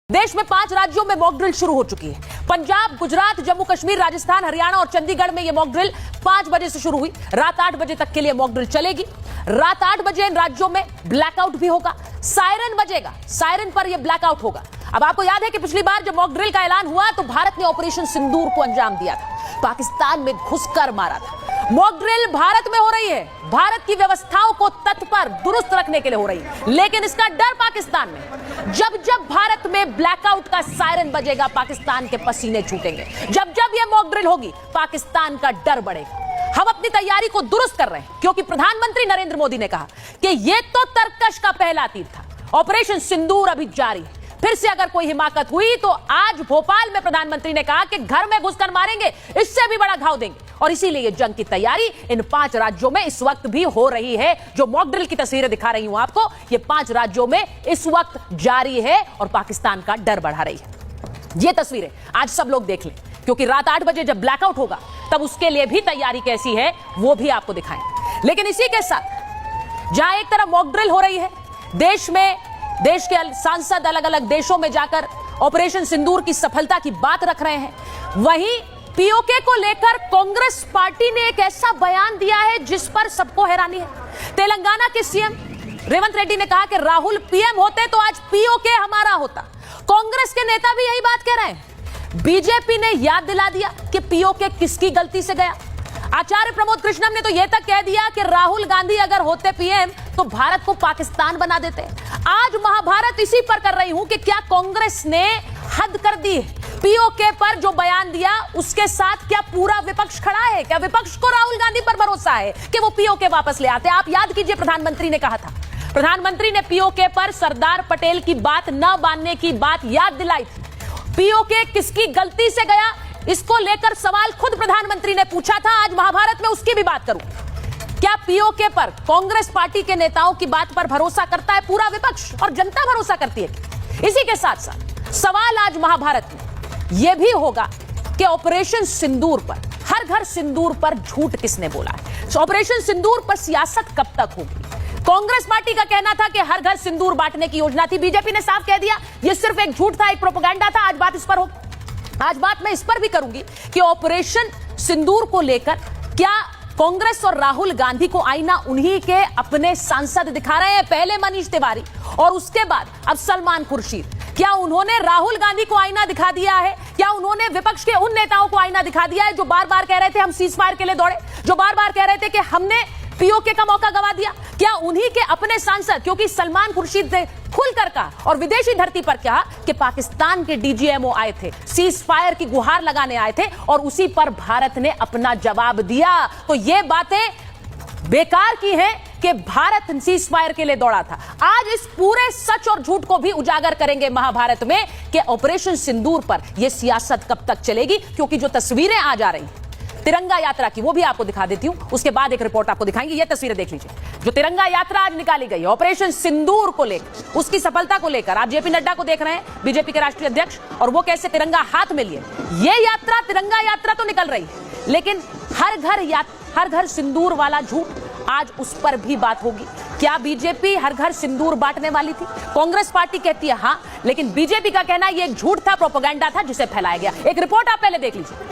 देश में 5 राज्यों में मॉक ड्रिल शुरू हो चुकी है। पंजाब, गुजरात, जम्मू कश्मीर, राजस्थान, हरियाणा और चंडीगढ़ में यह मॉक ड्रिल 5 बजे से शुरू हुई। रात 8 बजे तक के लिए मॉक ड्रिल चलेगी। रात 8 बजे इन राज्यों में ब्लैकआउट भी होगा। सायरन बजेगा, सायरन पर यह ब्लैकआउट होगा। अब आपको याद है कि पिछली बार जब मॉक ड्रिल का ऐलान हुआ तो भारत ने ऑपरेशन सिंदूर को अंजाम दिया था, पाकिस्तान में घुसकर मारा था। मॉक ड्रिल भारत में हो रही है, भारत की व्यवस्थाओं को तत्पर दुरुस्त रखने के लिए हो रही है, लेकिन इसका डर पाकिस्तान में। जब जब भारत में ब्लैकआउट का सायरन बजेगा, पाकिस्तान के पसीने छूटेंगे। जब जब यह मॉक ड्रिल होगी, पाकिस्तान का डर बढ़ेगा। हम अपनी तैयारी को दुरुस्त कर रहे हैं, क्योंकि प्रधानमंत्री नरेंद्र मोदी ने कहा कि यह तो तरकश का पहला तीर था, ऑपरेशन सिंदूर अभी जारी है। फिर से अगर कोई हिमाकत हुई तो आज भोपाल में प्रधानमंत्री ने कहा कि घर में घुसकर मारेंगे, इससे भी बड़ा घाव देंगे। और इसीलिए ये जंग की तैयारी इन 5 राज्यों में इस वक्त भी हो रही है। जो मॉक ड्रिल की तस्वीरें दिखा रही हूं आपको, ये 5 राज्यों में इस वक्त जारी है और पाकिस्तान का डर बढ़ा रही है। ये तस्वीरें आज सब लोग देख लें, क्योंकि रात 8 बजे जब ब्लैकआउट होगा तब उसके लिए भी तैयारी कैसी है वो भी आपको दिखाएं। लेकिन इसी के साथ जहां एक तरफ मॉक ड्रिल हो रही है, देश के सांसद अलग अलग देशों में जाकर ऑपरेशन सिंदूर की सफलता की बात रख रहे हैं, वहीं पीओके को लेकर कांग्रेस पार्टी ने एक ऐसा बयान दिया है जिस पर सबको हैरानी है। तेलंगाना के सीएम रेवंत रेड्डी ने कहा कि राहुल पीएम होते तो आज पीओके हमारा होता। कांग्रेस के नेता भी यही बात कह रहे हैं। बीजेपी ने याद दिला दिया कि पीओके किसकी गलती से गया। आचार्य प्रमोद कृष्णम ने तो यह तक कह दिया कि राहुल गांधी अगर होते पीएम तो भारत को पाकिस्तान बना देते। आज महाभारत इसी पर कर रही हूं कि क्या कांग्रेस ने हद कर दी है। पीओके पर जो बयान दिया उसके साथ क्या पूरा विपक्ष खड़ा है? क्या विपक्ष को राहुल गांधी पर भरोसा है कि वो पीओके वापस ले आते? आप याद कीजिए, प्रधानमंत्री ने कहा था, प्रधानमंत्री ने पीओके पर सरदार पटेल की बात न मानने की बात याद दिलाई थी। पीओके किसकी गलती से गया, इसको लेकर सवाल खुद प्रधानमंत्री ने पूछा था। आज महाभारत में उसकी भी बात करूं। क्या पीओके पर कांग्रेस पार्टी के नेताओं की बात पर भरोसा करता है पूरा विपक्ष और जनता भरोसा करती है? इसी के साथ साथ सवाल आज महाभारत में यह भी होगा कि ऑपरेशन सिंदूर पर, हर घर सिंदूर पर झूठ किसने बोला है? ऑपरेशन सिंदूर पर सियासत कब तक होगी? कांग्रेस पार्टी का कहना था कि हर घर सिंदूर बांटने की योजना थी। बीजेपी ने साफ कह दिया यह सिर्फ एक झूठ था, एक प्रोपेगेंडा था। आज बात मैं इस पर भी करूंगी कि ऑपरेशन सिंदूर को लेकर क्या कांग्रेस और राहुल गांधी को आईना उन्हीं के अपने सांसद दिखा रहे हैं। पहले मनीष तिवारी और उसके बाद अब सलमान खुर्शीद। क्या उन्होंने राहुल गांधी को आईना दिखा दिया है? क्या उन्होंने विपक्ष के उन नेताओं को आईना दिखा दिया है जो बार बार कह रहे थे हम सीज फायर के लिए दौड़े, जो बार बार कह रहे थे कि हमने पीओके का मौका गवा दिया? क्या उन्हीं के अपने सांसद, क्योंकि सलमान खुर्शीद ने खुलकर कहा और विदेशी धरती पर कहा कि पाकिस्तान के डीजीएमओ आए थे, सीज फायर की गुहार लगाने आए थे और उसी पर भारत ने अपना जवाब दिया। तो ये बातें बेकार की हैं कि भारत सीज फायर के लिए दौड़ा था। आज इस पूरे सच और झूठ को भी उजागर करेंगे महाभारत में कि ऑपरेशन सिंदूर पर यह सियासत कब तक चलेगी, क्योंकि जो तस्वीरें आज आ रही हैं तिरंगा यात्रा की, वो भी आपको दिखा देती हूं। उसके बाद एक रिपोर्ट आपको दिखाएंगे। ये तस्वीरें देख लीजिए, जो तिरंगा यात्रा आज निकाली गई ऑपरेशन सिंदूर को लेकर, उसकी सफलता को लेकर। आप जेपी नड्डा को देख रहे हैं, बीजेपी के राष्ट्रीय अध्यक्ष, और वो कैसे तिरंगा हाथ में लिए। ये यात्रा, तिरंगा यात्रा तो निकल रही है, लेकिन हर घर सिंदूर वाला झूठ, आज उस पर भी बात होगी। क्या बीजेपी हर घर सिंदूर बांटने वाली थी? कांग्रेस पार्टी कहती है हां, लेकिन बीजेपी का कहना यह एक झूठ था, प्रोपेगेंडा था जिसे फैलाया गया। एक रिपोर्ट आप पहले देख लीजिए।